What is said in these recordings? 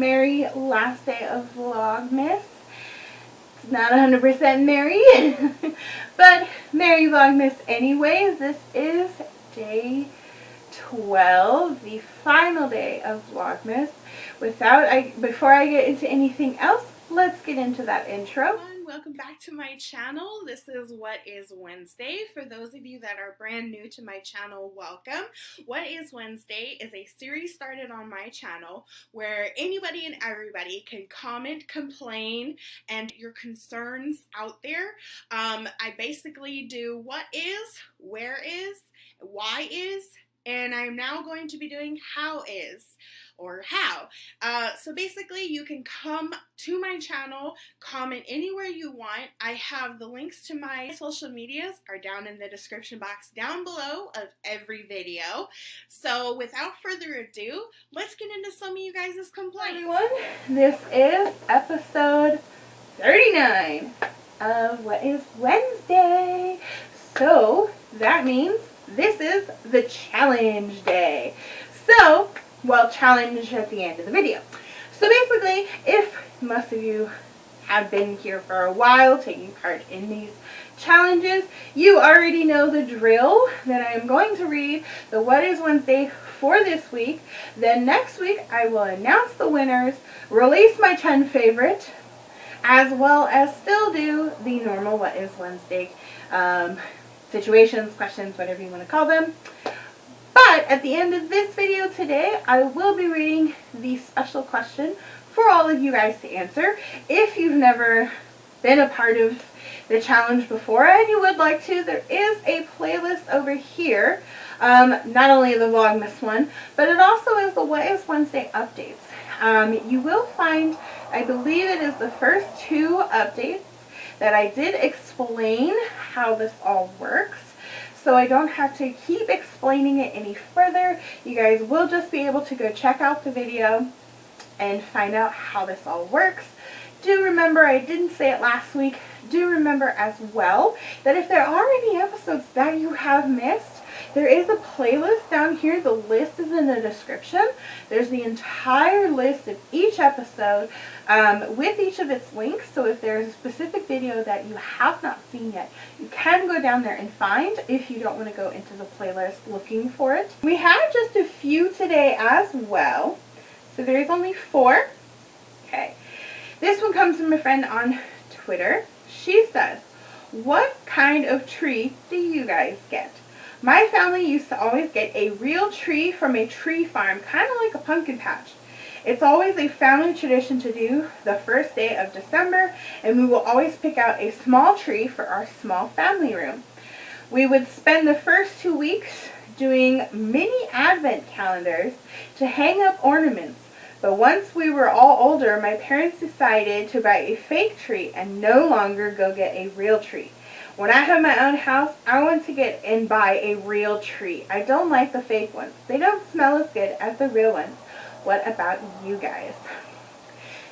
merry last day of Vlogmas. It's not 100% merry, but merry Vlogmas anyways. This is day 12, the final day of Vlogmas. Before I get into anything else, let's get into that intro. Welcome back to my channel. This is What is Wednesday. For those of you that are brand new to my channel, welcome. What is Wednesday is a series started on my channel where anybody and everybody can comment, complain, and your concerns out there. I basically do what is, where is, why is, and I'm now going to be doing how is, or how. So basically you can come to my channel, comment anywhere you want. I have the links to my social medias are down in the description box down below of every video. So without further ado, let's get into some of you guys' complaints. Everyone, this is episode 39 of What is Wednesday. So that means this is the challenge day. So, well, challenge at the end of the video. So basically, if most of you have been here for a while taking part in these challenges, you already know the drill that I am going to read the What is Wednesday for this week. Then next week, I will announce the winners, release my 10 favorite, as well as still do the normal What is Wednesday situations, questions, whatever you want to call them. But at the end of this video today, I will be reading the special question for all of you guys to answer. If you've never been a part of the challenge before and you would like to, there is a playlist over here. Not only the Vlogmas one, but it also is the What is Wednesday updates. You will find, I believe it is the first 2 updates that I did explain how this all works. So I don't have to keep explaining it any further. You guys will just be able to go check out the video and find out how this all works. Do remember, I didn't say it last week, do remember as well that if there are any episodes that you have missed, there is a playlist down here. The list is in the description. There's the entire list of each episode with each of its links. So if there's a specific video that you have not seen yet, you can go down there and find if you don't want to go into the playlist looking for it. We have just a few today as well. So there's only 4. Okay. This one comes from a friend on Twitter. She says, "What kind of tree do you guys get? My family used to always get a real tree from a tree farm, kind of like a pumpkin patch. It's always a family tradition to do the first day of December, and we will always pick out a small tree for our small family room. We would spend the first 2 weeks doing mini advent calendars to hang up ornaments. But once we were all older, my parents decided to buy a fake tree and no longer go get a real tree. When I have my own house, I want to get and buy a real tree. I don't like the fake ones. They don't smell as good as the real ones. What about you guys?"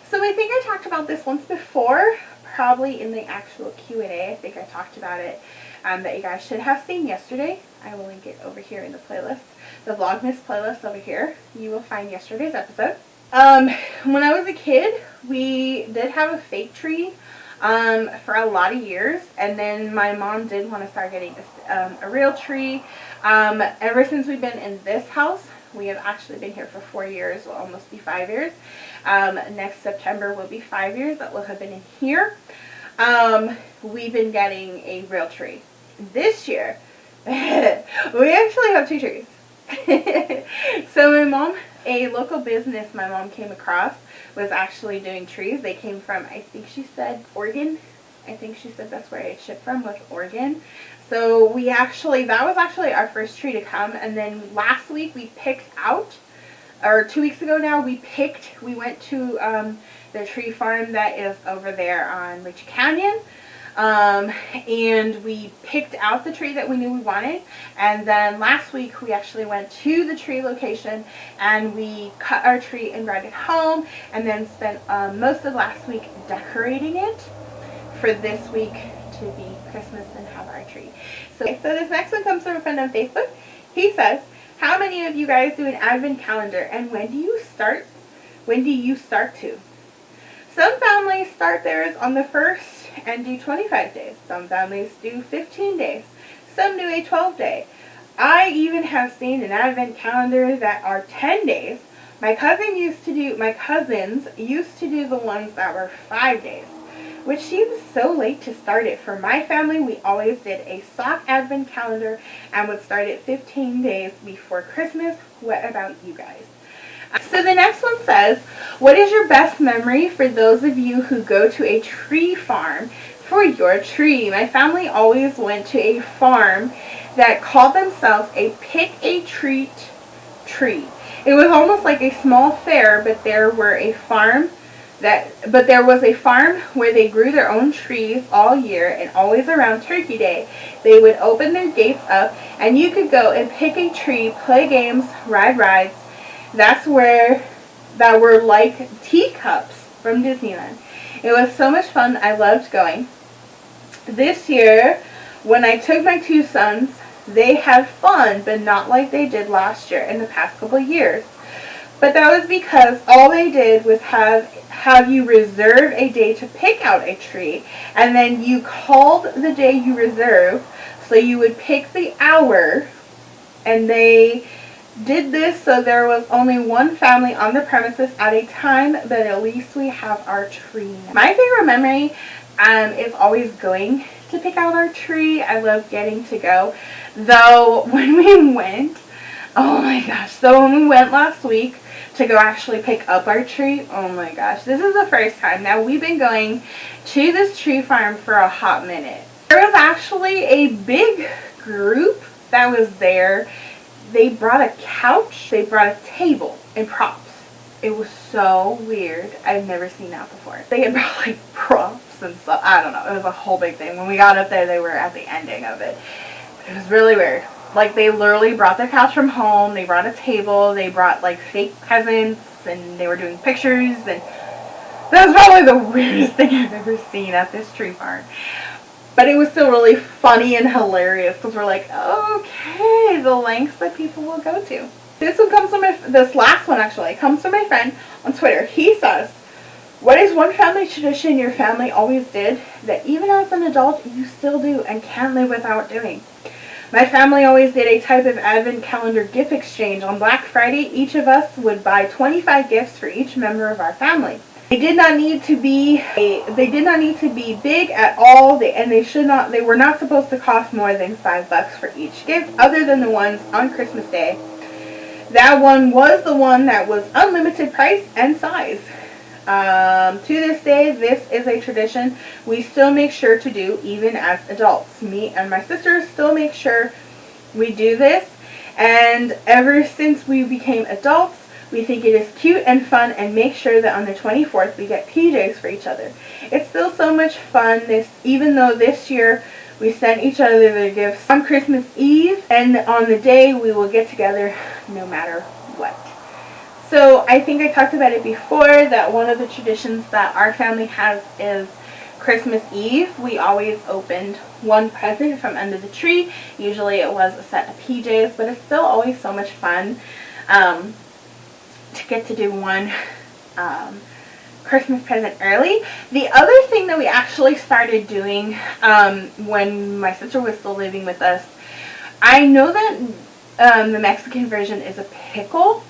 So I think I talked about this once before, probably in the actual Q&A. I think I talked about it that you guys should have seen yesterday. I will link it over here in the playlist. The Vlogmas playlist over here. You will find yesterday's episode. When I was a kid, we did have a fake tree for a lot of years, and then my mom did want to start getting a real tree. Ever since we've been in this house, we have actually been here for 4 years, will almost be 5 years. Next September will be 5 years that we'll have been in here. We've been getting a real tree. This year, we actually have 2 trees. So my mom, a local business my mom came across, was actually doing trees. They came from, I think she said, Oregon. I think she said that's where it shipped from, was Oregon. So that was actually our first tree to come. And then last week we picked out, or 2 weeks ago now, we went to the tree farm that is over there on Rich Canyon. And we picked out the tree that we knew we wanted, and then last week we actually went to the tree location and we cut our tree and brought it home, and then spent most of last week decorating it for this week to be Christmas and have our tree. So this next one comes from a friend on Facebook. He says, "How many of you guys do an advent calendar, and when do you start When do you start to? Some families start theirs on the 1st and do 25 days. Some families do 15 days. Some do a 12-day. I even have seen an advent calendar that are 10 days. My cousins used to do the ones that were 5 days, which seems so late to start it. For my family, we always did a sock advent calendar and would start it 15 days before Christmas. What about you guys? So the next one says, what is your best memory for those of you who go to a tree farm for your tree? My family always went to a farm that called themselves a pick-a-treat tree. It was almost like a small fair, but there was a farm where they grew their own trees all year, and always around Turkey Day, they would open their gates up, and you could go and pick a tree, play games, ride rides. That were like teacups from Disneyland. It was so much fun. I loved going. This year, when I took my 2 sons, they had fun, but not like they did last year and the past couple of years. But that was because all they did was have you reserve a day to pick out a tree, and then you called the day you reserved, so you would pick the hour, and they did this so there was only one family on the premises at a time, but at least we have our tree. My favorite memory is always going to pick out our tree. I love getting to go. Though when we went, oh my gosh, so when we went last week to go actually pick up our tree, oh my gosh, this is the first time. Now we've been going to this tree farm for a hot minute. There was actually a big group that was there. They brought a couch, they brought a table, and props. It was so weird. I've never seen that before. They had brought like props and stuff. I don't know. It was a whole big thing. When we got up there, they were at the ending of it. But it was really weird. Like, they literally brought their couch from home. They brought a table. They brought like fake presents, and they were doing pictures. And that was probably the weirdest thing I've ever seen at this tree farm. But it was still really funny and hilarious because we're like, okay, the lengths that people will go to. This last one actually comes from my friend on Twitter. He says, what is one family tradition your family always did that even as an adult you still do and can't live without doing? My family always did a type of advent calendar gift exchange. On Black Friday, each of us would buy 25 gifts for each member of our family. They did not need to be big at all, they were not supposed to cost more than $5 for each gift, other than the ones on Christmas Day. That one was the one that was unlimited price and size. To this day, this is a tradition we still make sure to do even as adults. Me and my sisters still make sure we do this, and ever since we became adults, we think it is cute and fun, and make sure that on the 24th we get PJs for each other. It's still so much fun, even though this year we sent each other their gifts on Christmas Eve, and on the day we will get together no matter what. So I think I talked about it before, that one of the traditions that our family has is Christmas Eve. We always opened one present from under the tree. Usually it was a set of PJs, but it's still always so much fun to get to do one Christmas present early. The other thing that we actually started doing when my sister was still living with us, I know that the Mexican version is a pickle.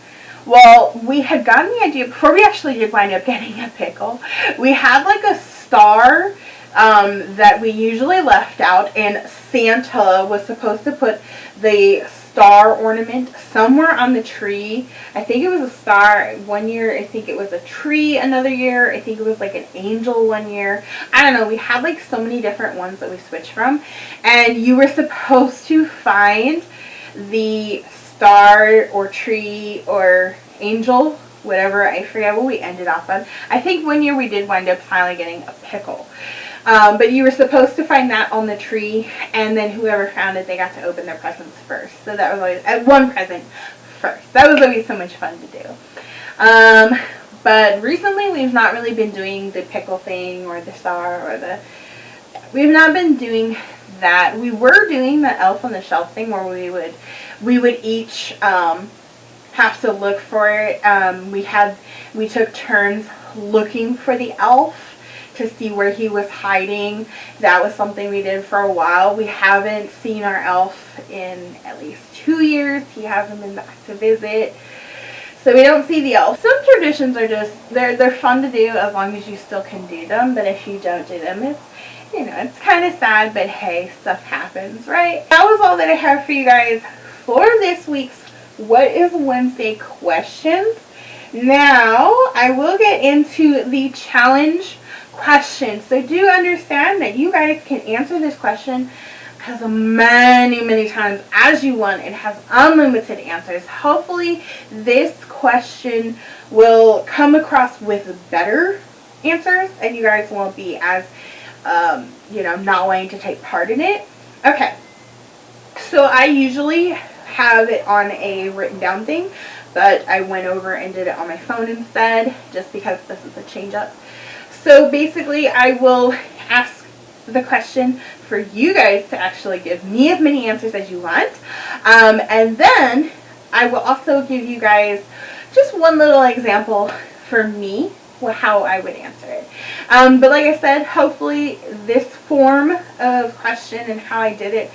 Well, we had gotten the idea, before we actually did wind up getting a pickle, we had like a star that we usually left out, and Santa was supposed to put the star ornament somewhere on the tree. I think it was a star one year, I think it was a tree another year, I think it was like an angel one year. I don't know, we had like so many different ones that we switched from, and you were supposed to find the star or tree or angel, whatever, I forget what we ended up on. I think one year we did wind up finally getting a pickle. But you were supposed to find that on the tree, and then whoever found it, they got to open their presents first. So that was always one present first. That was always so much fun to do. But recently we've not really been doing the pickle thing or the star or we've not been doing that. We were doing the Elf on the Shelf thing where we would each have have to look for it. We took turns looking for the elf to see where he was hiding. That was something we did for a while. We haven't seen our elf in at least 2 years. He hasn't been back to visit. So we don't see the elf. Some traditions are just, they're fun to do as long as you still can do them. But if you don't do them, it's, you know, it's kind of sad, but hey, stuff happens, right? That was all that I have for you guys for this week's What is Wednesday questions. Now, I will get into the challenge question. So do understand that you guys can answer this question as many times as you want. It has unlimited answers. Hopefully this question will come across with better answers and you guys won't be as you know, not wanting to take part in it. Okay, so I usually have it on a written down thing, but I went over and did it on my phone instead just because this is a change up. So basically I will ask the question for you guys to actually give me as many answers as you want, and then I will also give you guys just one little example for me how I would answer it. But like I said, hopefully this form of question and how I did it,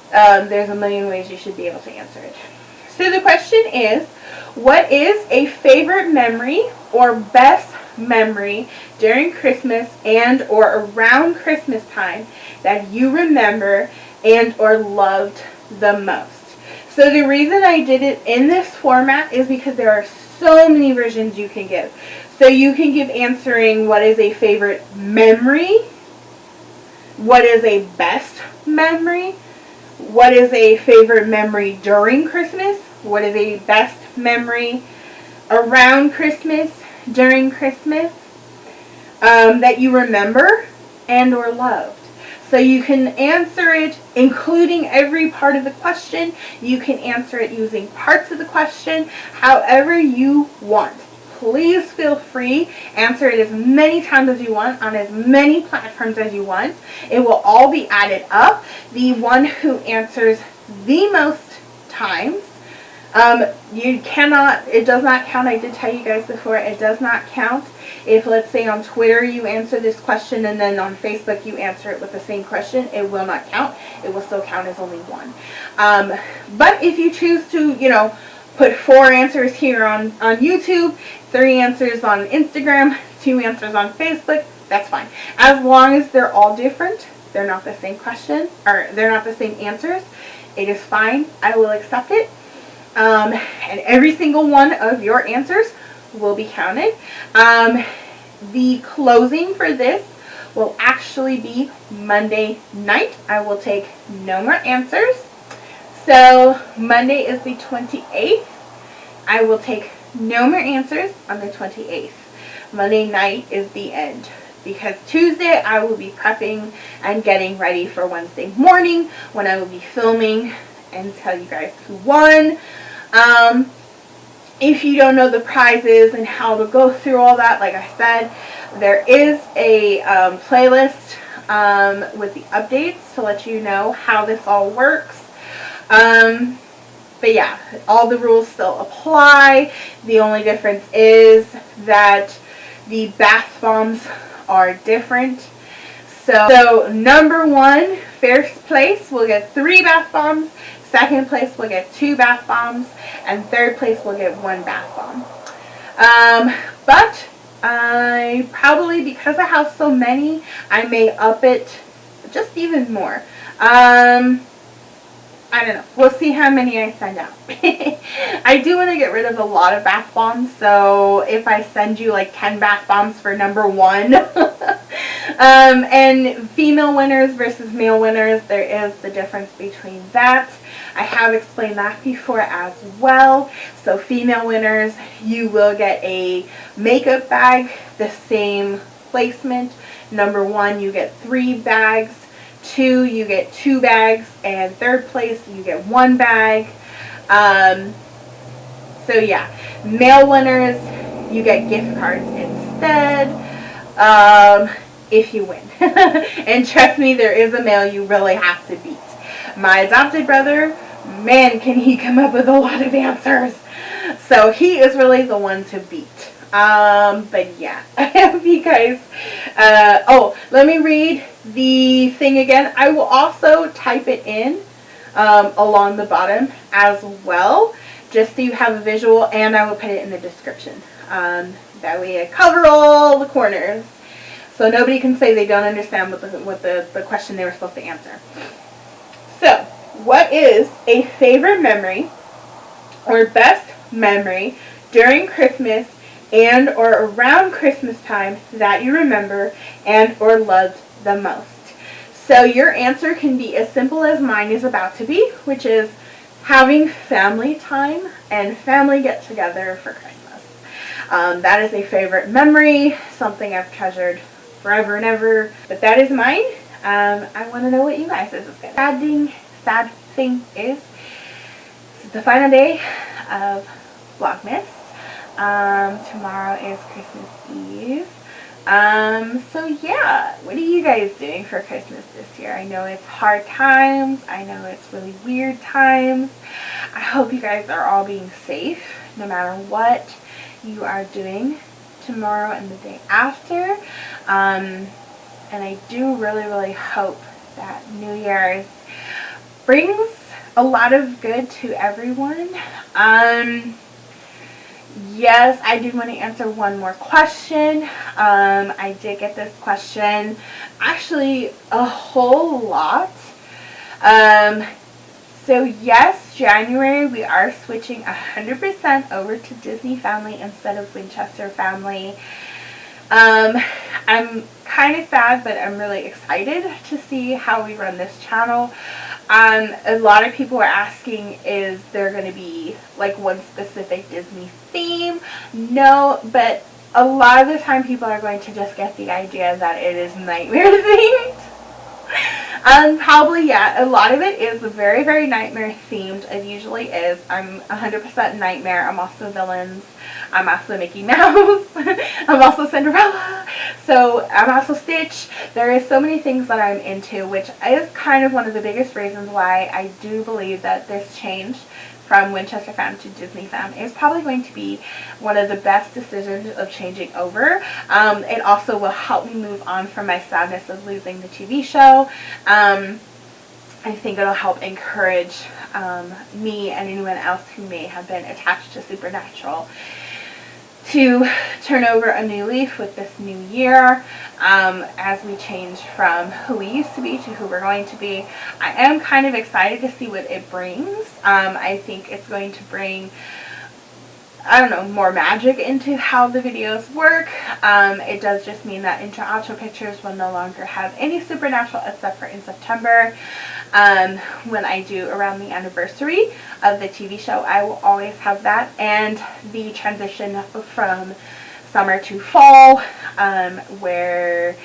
there's a million ways you should be able to answer it. So the question is, what is a favorite memory or best memory during Christmas and or around Christmas time that you remember and or loved the most? So the reason I did it in this format is because there are so many versions you can give. So you can give answering what is a favorite memory, what is a best memory, what is a favorite memory during Christmas, what is a best memory around Christmas, during Christmas, that you remember and or loved. So you can answer it including every part of the question. You can answer it using parts of the question, however you want. Please feel free. Answer it as many times as you want on as many platforms as you want. It will all be added up. The one who answers the most times, it does not count. I did tell you guys before, it does not count. If, let's say, on Twitter you answer this question and then on Facebook you answer it with the same question, it will not count. It will still count as only one. But if you choose to, you know, put 4 answers here on YouTube, 3 answers on Instagram, 2 answers on Facebook, that's fine. As long as they're all different, they're not the same question, or they're not the same answers, it is fine. I will accept it. And every single one of your answers will be counted. The closing for this will actually be Monday night. I will take no more answers. So Monday is the 28th. I will take no more answers on the 28th. Monday night is the end. Because Tuesday I will be prepping and getting ready for Wednesday morning when I will be filming and tell you guys who won. If you don't know the prizes and how to go through all that, like I said, there is a playlist with the updates to let you know how this all works. But yeah, all the rules still apply. The only difference is that the bath bombs are different. So number 1, first place will get 3 bath bombs. Second place will get 2 bath bombs. And third place will get 1 bath bomb. But I probably, because I have so many, I may up it just even more. I don't know. We'll see how many I send out. I do want to get rid of a lot of bath bombs, so if I send you like 10 bath bombs for number 1. And female winners versus male winners, there is the difference between that. I have explained that before as well. So female winners, you will get a makeup bag, the same placement. Number 1, you get 3 bags. 2, you get 2 bags, and third place, you get 1 bag. So yeah, male winners, you get gift cards instead, if you win. And trust me, there is a male you really have to beat. My adopted brother, man, can he come up with a lot of answers. So he is really the one to beat. But yeah, I hope you guys, oh, let me read the thing again. I will also type it in along the bottom as well, just so you have a visual, and I will put it in the description. That way I cover all the corners, so nobody can say they don't understand what the question they were supposed to answer. So, what is a favorite memory or best memory during Christmas and or around Christmas time that you remember and or loved the most? So your answer can be as simple as mine is about to be, which is having family time and family get together for Christmas. That is a favorite memory, something I've treasured forever and ever, but that is mine. I want to know what you guys is. Sad thing is, this is the final day of Vlogmas. Tomorrow is Christmas Eve. So yeah, what are you guys doing for Christmas this year? I know it's hard times. I know it's really weird times. I hope you guys are all being safe no matter what you are doing tomorrow and the day after. And I do really hope that New Year's brings a lot of good to everyone. Yes, I do want to answer one more question. I did get this question actually a whole lot. So yes, January we are switching 100% over to Disney Family instead of Winchester Family. I'm kind of sad, but I'm really excited to see how we run this channel. A lot of people are asking, is there going to be like one specific Disney theme? No, but a lot of the time people are going to just get the idea that it is nightmare themed. Probably, yeah, a lot of it is very nightmare themed. It usually is. I'm 100% nightmare. I'm also villains. I'm also Mickey Mouse. I'm also Cinderella. So I'm also Stitch. There is so many things that I'm into, which is kind of one of the biggest reasons why I do believe that this change from Winchester Fam to Disney Fam is probably going to be one of the best decisions of changing over. It also will help me move on from my sadness of losing the TV show. I think it'll help encourage me and anyone else who may have been attached to Supernatural to turn over a new leaf with this new year, as we change from who we used to be to who we're going to be. I am kind of excited to see what it brings. I think it's going to bring, I don't know, more magic into how the videos work. It does just mean that intro-outro pictures will no longer have any Supernatural except for in September. When I do around the anniversary of the TV show, I will always have that, and the transition from summer to fall, where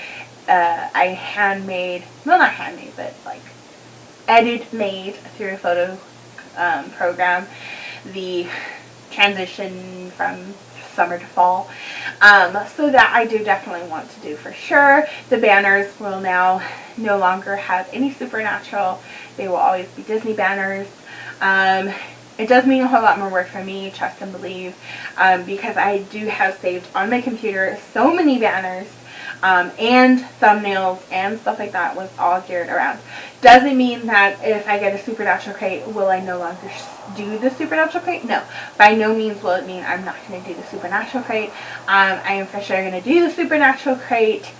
I handmade, well, not handmade, but like edit-made through a photo program, the transition from summer to fall. So that I do definitely want to do for sure. The banners will now no longer have any Supernatural. They will always be Disney banners. It does mean a whole lot more work for me, trust and believe, because I do have saved on my computer so many banners and thumbnails and stuff like that was all geared around. Doesn't mean that if I get a Supernatural crate, will I no longer do the Supernatural crate? No. By no means will it mean I'm not going to do the Supernatural crate. I am for sure going to do the Supernatural crate.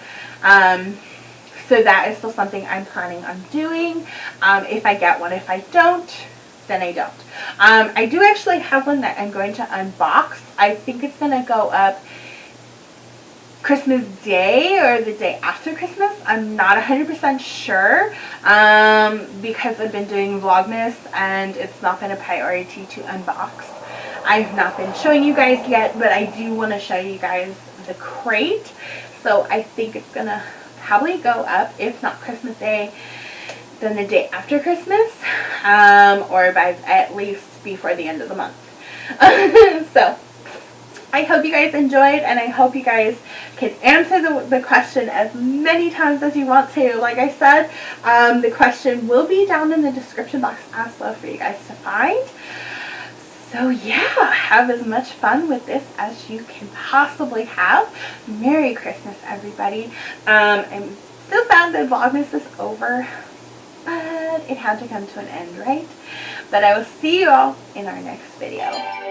So that is still something I'm planning on doing. If I get one. If I don't, then I don't. I do actually have one that I'm going to unbox. I think it's going to go up Christmas Day or the day after Christmas. I'm not 100% sure because I've been doing Vlogmas and it's not been a priority to unbox. I've not been showing you guys yet, but I do want to show you guys the crate. So I think it's going to probably go up, if not Christmas Day, then the day after Christmas, or by at least before the end of the month. So I hope you guys enjoyed, and I hope you guys can answer the question as many times as you want to. Like I said, the question will be down in the description box as well for you guys to find. So yeah, have as much fun with this as you can possibly have. Merry Christmas, everybody. I'm so sad that Vlogmas is over, but it had to come to an end, right? But I will see you all in our next video.